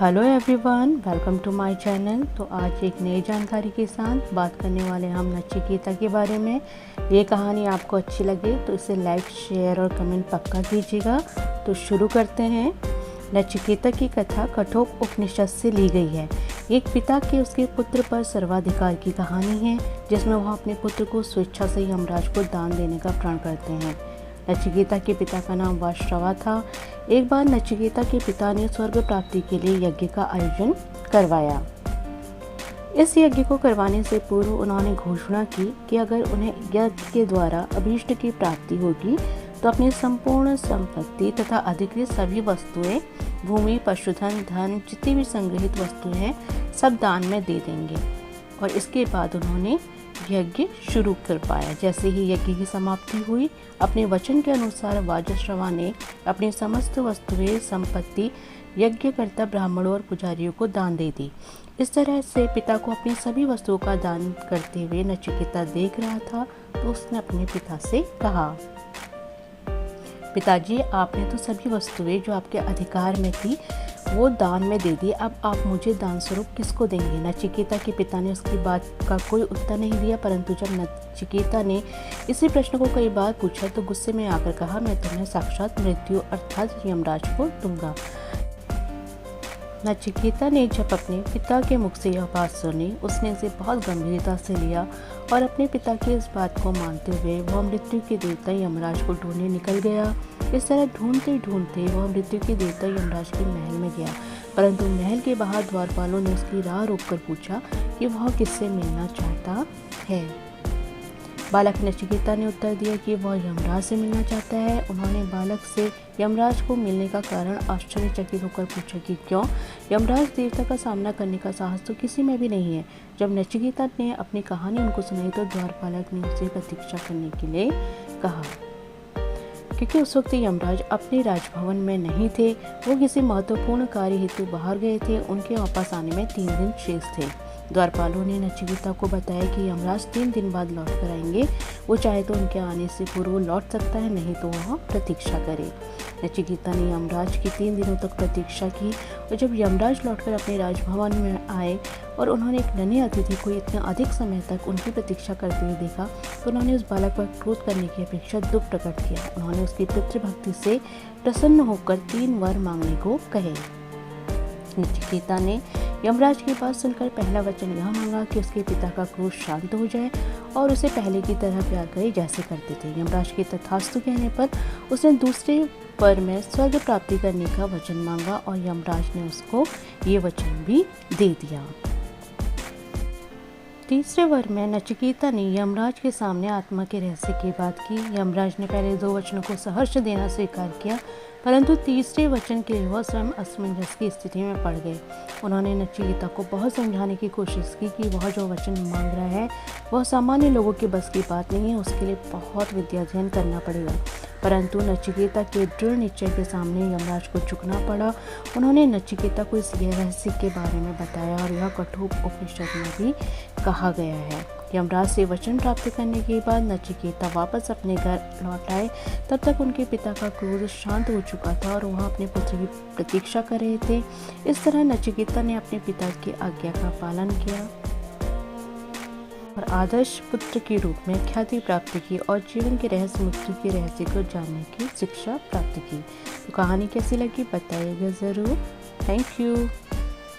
Hello everyone, welcome to my channel. तो आज एक नई जानकारी के साथ बात करने वाले हम नचिकेता के बारे में। ये कहानी आपको अच्छी लगे तो इसे लाइक, शेयर और कमेंट पक्का कीजिएगा। तो शुरू करते हैं। नचिकेता की कथा कठोप उपनिषद से ली गई है। एक पिता के उसके पुत्र पर सर्वाधिकार की कहानी है, जिसमें वह अपने पुत्र को स्वेच्छा से यमराज को दान देने का प्रण करते हैं। नचिकेता के पिता का नाम वाश्रवा था। एक बार नचिकेता के पिता ने स्वर्ग प्राप्ति के लिए यज्ञ का आयोजन करवाया। इस यज्ञ को करवाने से पूर्व उन्होंने घोषणा की कि अगर उन्हें यज्ञ के द्वारा अभीष्ट की प्राप्ति होगी तो अपनी संपूर्ण संपत्ति तथा अधिकृत सभी वस्तुएं, भूमि, पशुधन, धन, जितनी भी संग्रहित वस्तुएं हैं, सब दान में दे देंगे। और इसके बाद उन्होंने यज्ञ शुरू कर पाया। जैसे ही यज्ञ की समाप्ति हुई, अपने वचन के अनुसार वाजश्रवा ने अपनी समस्त वस्तुएं, संपत्ति यज्ञकर्ता ब्राह्मणों और पुजारियों को दान दे दी। इस तरह से पिता को अपनी सभी वस्तुओं का दान करते हुए नचिकेता देख रहा था। तो उसने अपने पिता से कहा, पिताजी, आपने तो सभी वस्तुएं जो आपके अधिकार में थी वो दान में दे दी। अब आप मुझे दान स्वरूप किसको देंगे? नचिकेता के पिता ने उसकी बात का कोई उत्तर नहीं दिया, परंतु जब नचिकेता ने इसी प्रश्न को कई बार पूछा तो गुस्से में आकर कहा, मैं तुम्हें साक्षात मृत्यु अर्थात यमराज को दूंगा। नचिकेता ने जब अपने पिता के मुख से यह बात सुनी, उसने इसे बहुत गंभीरता से लिया और अपने पिता की इस बात को मानते हुए वह मृत्यु के देवता यमराज को ढूंढने निकल गया। इस तरह ढूंढते ढूंढते वह मृत्यु के देवता यमराज के महल में गया, परंतु महल के बाहर द्वारपालों ने उसकी राह रोककर पूछा कि वह किससे मिलना चाहता है। बालक नचिकेता ने उत्तर दिया कि वह यमराज से मिलना चाहता है। उन्होंने बालक से यमराज को मिलने का कारण आश्चर्यचकित होकर पूछा कि क्यों? यमराज देवता का सामना करने का साहस तो किसी में भी नहीं है। जब नचिकेता ने अपनी कहानी उनको सुनाई तो द्वारपालक ने उसे प्रतीक्षा करने के लिए कहा, क्योंकि उस वक्त यमराज अपने राजभवन में नहीं थे। वो किसी महत्वपूर्ण कार्य हेतु बाहर गए थे। उनके वापस आने में 3 दिन शेष थे। द्वारपालों ने नचिकेता को बताया कि यमराज 3 दिन बाद लौट कर आएंगे। वो चाहे तो उनके आने से पूर्व लौट सकता है, नहीं तो वह प्रतीक्षा करे। नचिकेता ने यमराज की 3 दिनों तक प्रतीक्षा की और जब यमराज लौटकर अपने राजभवन में आए और उन्होंने एक नन्हे अतिथि को इतने अधिक समय तक उनकी प्रतीक्षा करते हुए देखा तो उन्होंने उस बालक पर क्रोध करने की अपेक्षा दुख प्रकट किया। उन्होंने उसकी पितृभक्ति से प्रसन्न होकर 3 वर मांगने को कहे। नचिकेता ने यमराज की बात सुनकर पहला वचन यह मांगा कि उसके पिता का क्रोध शांत हो जाए और उसे पहले की तरह प्यार करे जैसे करते थे। यमराज के तथास्तु कहने पर उसने दूसरे वर में स्वर्ग प्राप्ति करने का वचन मांगा और यमराज ने उसको ये वचन भी दे दिया। तीसरे वर में नचिकेता ने यमराज के सामने आत्मा के रहस्य की बात की। यमराज ने पहले 2 वचनों को सहर्ष देना स्वीकार किया, परंतु तीसरे वचन के लिए वह स्वयं असमंजस की स्थिति में पड़ गए। उन्होंने नचिकेता को बहुत समझाने की कोशिश की कि वह जो वचन मांग रहा है वह सामान्य लोगों के बस की बात नहीं है, उसके लिए बहुत विद्या अध्ययन करना पड़ेगा। परंतु नचिकेता के दृढ़ निश्चय के सामने यमराज को झुकना पड़ा। उन्होंने नचिकेता को इस रहस्य के बारे में बताया और यह कठोप उपनिषद में भी कहा गया है। यमराज से वचन प्राप्त करने के बाद नचिकेता वापस अपने घर लौट आए। तब तक उनके पिता का क्रोध शांत हो चुका था और वह अपने पुत्र की प्रतीक्षा कर रहे थे। इस तरह नचिकेता ने अपने पिता की आज्ञा का पालन किया और आदर्श पुत्र के रूप में ख्याति प्राप्त की और जीवन के रहस्य, मृत्यु के रहस्य को जानने की शिक्षा प्राप्त की। तो कहानी कैसी लगी बताइएगा ज़रूर। Thank you.